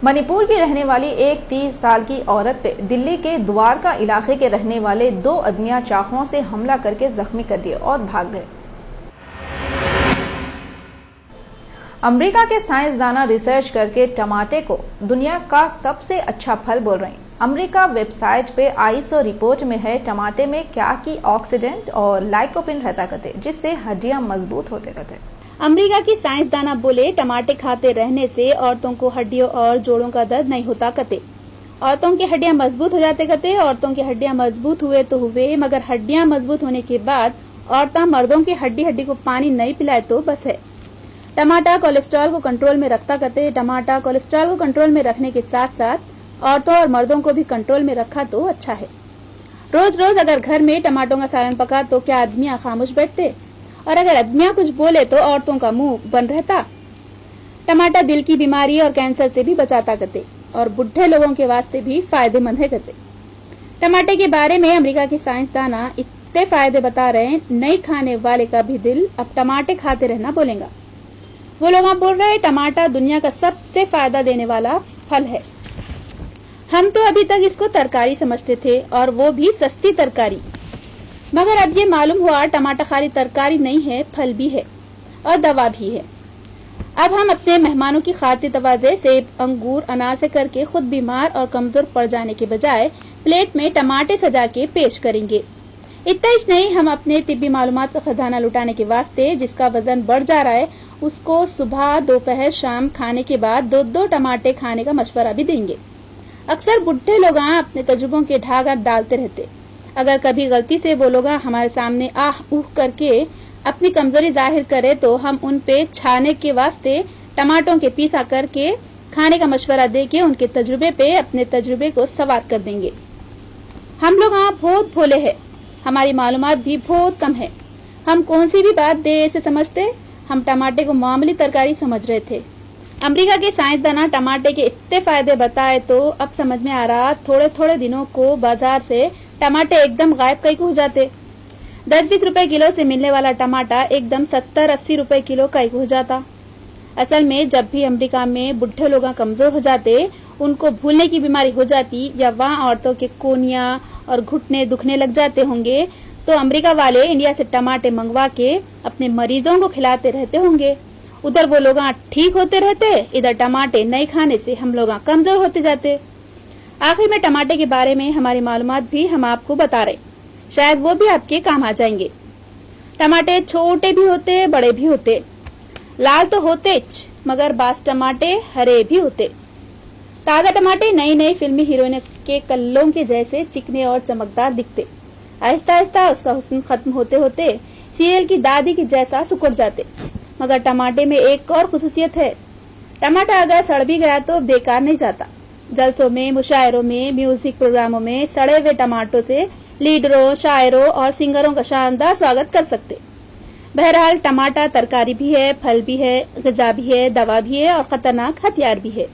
منی پور کی رہنے والی ایک 30 سال کی عورت پہ دلی کے دوارکا علاقے کے رہنے والے 2 ادمیہ چاقوؤں سے حملہ کر کے زخمی کر دیے اور بھاگ گئے۔ امریکہ کے سائنسدانہ ریسرچ کر کے ٹماٹے کو دنیا کا سب سے اچھا پھل بول رہے ہیں۔ امریکہ ویب سائٹ پہ آئیسو رپورٹ میں ہے ٹماٹے میں کیا کی آکسیڈنٹ اور لائکوپین رہتا کرتے جس سے ہڈیاں مضبوط ہوتے کرتے۔ امریکہ کی سائنسدانہ بولے ٹماٹے کھاتے رہنے سے عورتوں کو ہڈیوں اور جوڑوں کا درد نہیں ہوتا کرتے۔ عورتوں کی ہڈیاں مضبوط ہو جاتے کرتے۔ عورتوں کی ہڈیاں مضبوط ہوئے تو ہوئے، مگر ہڈیاں مضبوط ہونے کے بعد عورتیں مردوں کی ہڈی کو پانی نہیں پلائے تو بس ہے۔ ٹماٹا کولیسٹرول کو کنٹرول میں رکھتا کرتے۔ ٹماٹا کولیسٹرول کو کنٹرول میں رکھنے کے ساتھ ساتھ عورتوں اور مردوں کو بھی کنٹرول میں رکھا تو اچھا ہے۔ روز روز اگر گھر میں ٹماٹوں کا سالن پکا تو کیا آدمیاں خاموش بیٹھتے؟ اور اگر آدمیاں کچھ بولے تو عورتوں کا منہ بند رہتا۔ ٹماٹا دل کی بیماری اور کینسر سے بھی بچاتا کرتے اور بڈھے لوگوں کے واسطے بھی فائدے مند ہے کرتے۔ ٹماٹے کے بارے میں امریکہ کے سائنسدانہ اتنے فائدے بتا رہے ہیں، نہیں کھانے والے کا بھی دل اب ٹماٹے کھاتے رہنا بولیں گا۔ وہ لوگ بول رہے ٹماٹا دنیا کا سب سے فائدہ دینے والا پھل ہے۔ ہم تو ابھی تک اس کو ترکاری سمجھتے تھے اور وہ بھی سستی ترکاری، مگر اب یہ معلوم ہوا ٹماٹا خالی ترکاری نہیں ہے، پھل بھی ہے اور دوا بھی ہے۔ اب ہم اپنے مہمانوں کی خاطر تواضع سیب، انگور، انار سے کر کے خود بیمار اور کمزور پڑ جانے کے بجائے پلیٹ میں ٹماٹے سجا کے پیش کریں گے۔ اتنا ہی نہیں، ہم اپنے طبی معلومات کا خزانہ لٹانے کے واسطے جس کا وزن بڑھ جا رہا ہے اس کو صبح، دوپہر، شام کھانے کے بعد 2 ٹماٹے کھانے کا مشورہ بھی دیں گے۔ اکثر بڈھے لوگ اپنے تجربوں کے ڈھاگا ڈالتے رہتے۔ اگر کبھی غلطی سے وہ لوگ ہمارے سامنے آہ اوہ کر کے اپنی کمزوری ظاہر کرے تو ہم ان پہ چھانے کے واسطے ٹماٹوں کے پیسا کر کے کھانے کا مشورہ دے کے ان کے تجربے پہ اپنے تجربے کو سوار کر دیں گے۔ ہم لوگ بہت بھولے ہیں، ہماری معلومات بھی بہت کم ہے۔ ہم کون سی بھی بات دیر سے سمجھتے، ہم ٹماٹے کو معمولی ترکاری سمجھ رہے تھے۔ امریکہ کے سائنسدانہ ٹماٹے کے اتنے فائدے بتائے تو اب سمجھ میں آ رہا تھوڑے دنوں کو بازار سے ٹماٹے ایک دم غائب کئی کو ہو جاتے۔ 10-20 روپے کلو سے ملنے والا ٹماٹا ایک دم 70-80 روپے کلو کئی کو ہو جاتا۔ اصل میں جب بھی امریکہ میں بڈھے لوگ کمزور ہو جاتے، ان کو بھولنے کی بیماری ہو جاتی یا وہاں عورتوں کے کونیاں اور گھٹنے دکھنے لگ جاتے ہوں گے تو امریکہ والے انڈیا سے ٹماٹے منگوا کے اپنے مریضوں کو کھلاتے رہتے ہوں گے۔ ادھر وہ لوگ ٹھیک ہوتے رہتے، ادھر ٹماٹے نہیں کھانے سے ہم لوگ کمزور ہوتے جاتے۔ آخر میں ٹماٹے کے بارے میں ہماری معلومات بھی ہم آپ کو بتا رہے، شاید وہ بھی آپ کے کام آ جائیں گے۔ ٹماٹے چھوٹے بھی ہوتے، بڑے بھی ہوتے، لال تو ہوتے مگر بعض ٹماٹے ہرے بھی ہوتے۔ تازہ ٹماٹے نئی فلمی ہیروئن کے کلوں کے جیسے چکنے اور چمکدار دکھتے، آہستہ آہستہ اس کا حسن ختم ہوتے ہوتے سیریل کی دادی کی جیسا سکڑ جاتے۔ مگر ٹماٹے میں ایک اور خصوصیت ہے، ٹماٹا اگر سڑ بھی گیا تو بیکار نہیں جاتا۔ جلسوں میں، مشاعروں میں، میوزک پروگراموں میں سڑے ہوئے ٹماٹوں سے لیڈروں، شاعروں اور سنگروں کا شاندار سواگت کر سکتے۔ بہرحال ٹماٹا ترکاری بھی ہے، پھل بھی ہے، غذا بھی ہے، دوا بھی ہے اور خطرناک ہتھیار بھی ہے۔